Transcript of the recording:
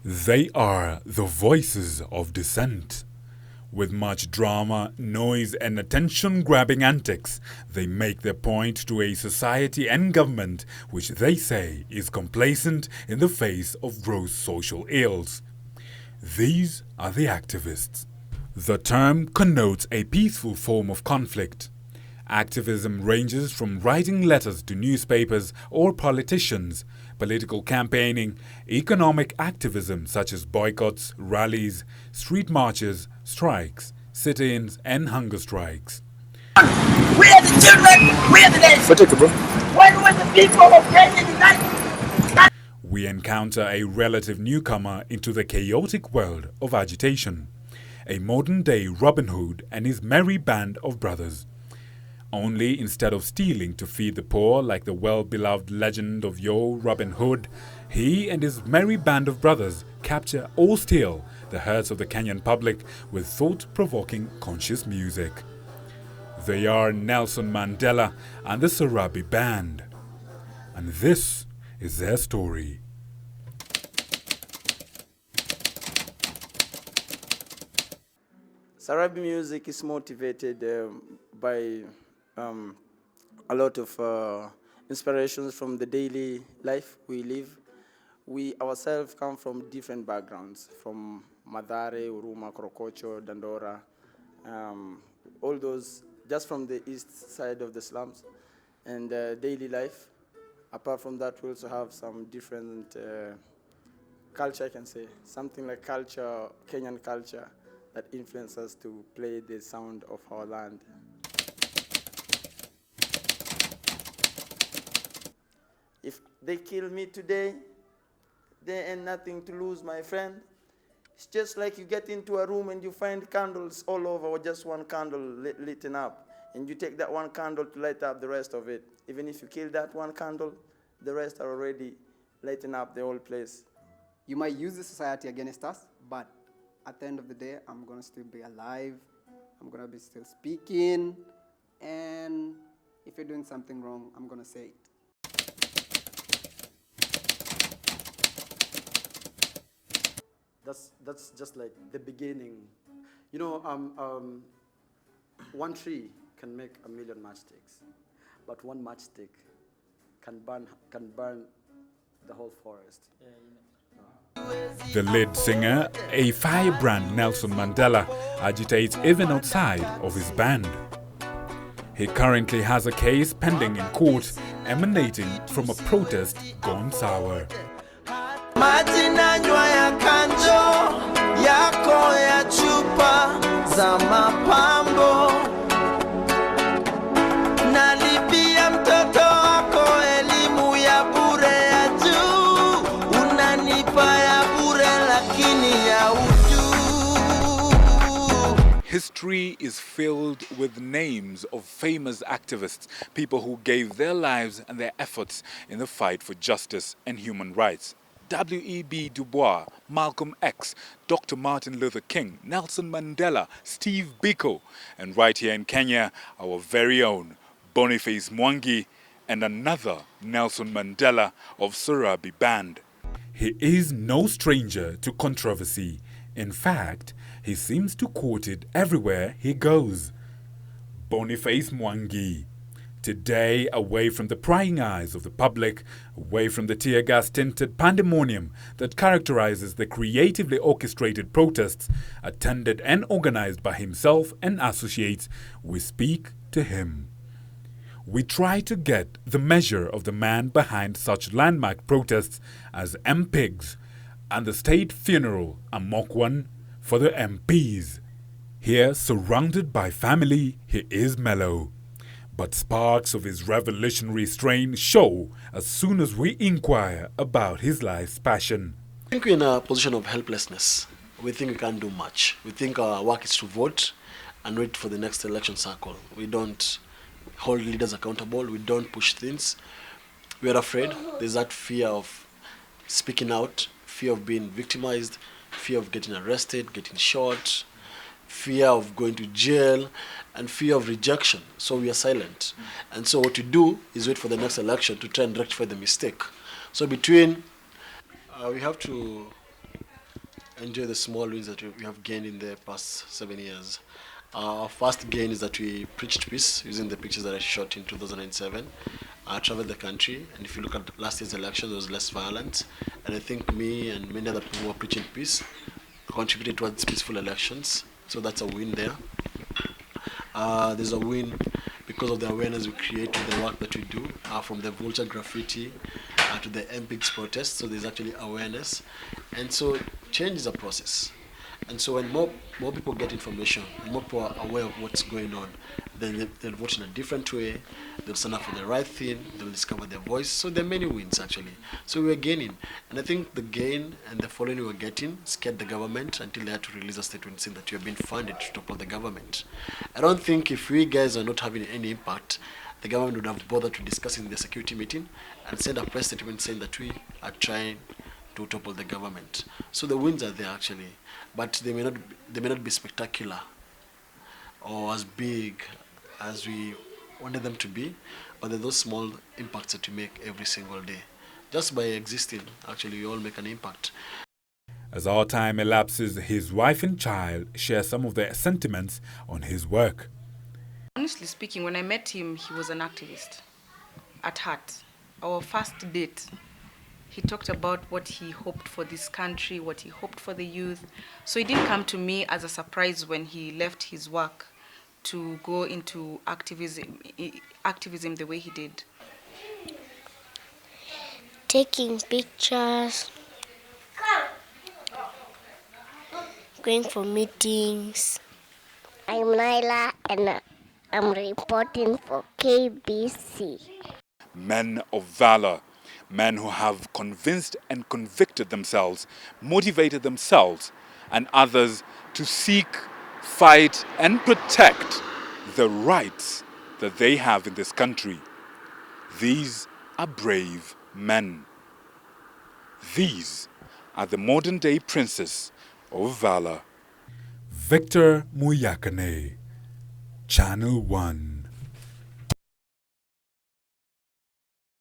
They are the voices of dissent. With much drama, noise, and attention-grabbing antics, they make their point to a society and government which they say is complacent in the face of gross social ills. These are the activists. The term connotes a peaceful form of conflict. Activism ranges from writing letters to newspapers or politicians, political campaigning, economic activism such as boycotts, rallies, street marches, strikes, sit-ins, and hunger strikes. We are the children, we are the nation. When will the people of Kenya unite? We encounter a relative newcomer into the chaotic world of agitation, a modern-day Robin Hood and his merry band of brothers. Only instead of stealing to feed the poor like the well-beloved legend of Yo Robin Hood, he and his merry band of brothers capture or steal the hearts of the Kenyan public with thought-provoking conscious music. They are Nelson Mandela and the Sarabi Band. And this is their story. Sarabi music is motivated by a lot of inspirations from the daily life we live. We ourselves come from different backgrounds, from Madare, Uruma, Korokocho, Dandora, all those just from the east side of the slums and daily life. Apart from that, we also have some different culture, I can say, something like culture, Kenyan culture, that influences us to play the sound of our land. If they kill me today, there ain't nothing to lose, my friend. It's just like you get into a room and you find candles all over, or just one candle lit up, and you take that one candle to light up the rest of it. Even if you kill that one candle, the rest are already lighting up the whole place. You might use the society against us, but at the end of the day, I'm going to still be alive. I'm going to be still speaking. And if you're doing something wrong, I'm going to say it. That's just like the beginning. You know, one tree can make a million matchsticks, but one matchstick can burn the whole forest. The lead singer, a firebrand Nelson Mandela, agitates even outside of his band. He currently has a case pending in court emanating from a protest gone sour. Majinanywa ya kanjo yako ya chupa za mapambo, nalipia mtoto wako elimu ya bure ya juu, unanipa ya bure lakini ya utu. History is filled with names of famous activists, people who gave their lives and their efforts in the fight for justice and human rights. W.E.B. Du Bois, Malcolm X, Dr. Martin Luther King, Nelson Mandela, Steve Biko, and right here in Kenya, our very own Boniface Mwangi and another Nelson Mandela of Sarabi Band. He is no stranger to controversy. In fact, he seems to quote it everywhere he goes. Boniface Mwangi. Today, away from the prying eyes of the public, away from the tear gas-tinted pandemonium that characterizes the creatively orchestrated protests attended and organized by himself and associates, we speak to him. We try to get the measure of the man behind such landmark protests as MPigs and the state funeral, a mock one for the MPs. Here, surrounded by family, he is mellow. But sparks of his revolutionary strain show as soon as we inquire about his life's passion. I think we're in a position of helplessness. We think we can't do much. We think our work is to vote and wait for the next election cycle. We don't hold leaders accountable. We don't push things. We are afraid. There's that fear of speaking out, fear of being victimized, fear of getting arrested, getting shot, fear of going to jail, and fear of rejection. So we are silent. And so what we do is wait for the next election to try and rectify the mistake. So between, we have to enjoy the small wins that we have gained in the past 7 years. Our first gain is that we preached peace using the pictures that I shot in 2007. I traveled the country, and if you look at last year's election, there was less violence. And I think me and many other people who are preaching peace contributed towards peaceful elections. So that's a win there. There's a win because of the awareness we create with the work that we do, from the vulture graffiti to the MPIGS protest. So there's actually awareness. And so change is a process. And so when more people get information, and more people are aware of what's going on, then they'll vote in a different way, they'll stand up for the right thing, they'll discover their voice. So there are many wins actually. So we're gaining. And I think the gain and the following we were getting scared the government until they had to release a statement saying that we have been funded to topple the government. I don't think if we guys are not having any impact, the government would have bothered to discuss in the security meeting and send a press statement saying that we are trying to topple the government. So the wins are there actually, but they may not be spectacular or as big as we wanted them to be, but they're those small impacts that we make every single day. Just by existing, actually, we all make an impact. As our time elapses, his wife and child share some of their sentiments on his work. Honestly speaking, when I met him, he was an activist at heart. Our first date, he talked about what he hoped for this country, what he hoped for the youth. So it didn't come to me as a surprise when he left his work to go into activism the way he did. Taking pictures, going for meetings. I'm Naila and I'm reporting for KBC. Men of valor, men who have convinced and convicted themselves, motivated themselves and others to seek, fight and protect the rights that they have in this country. These are brave men. These are the modern day princes of valor. Victor Muyakane, Channel 1.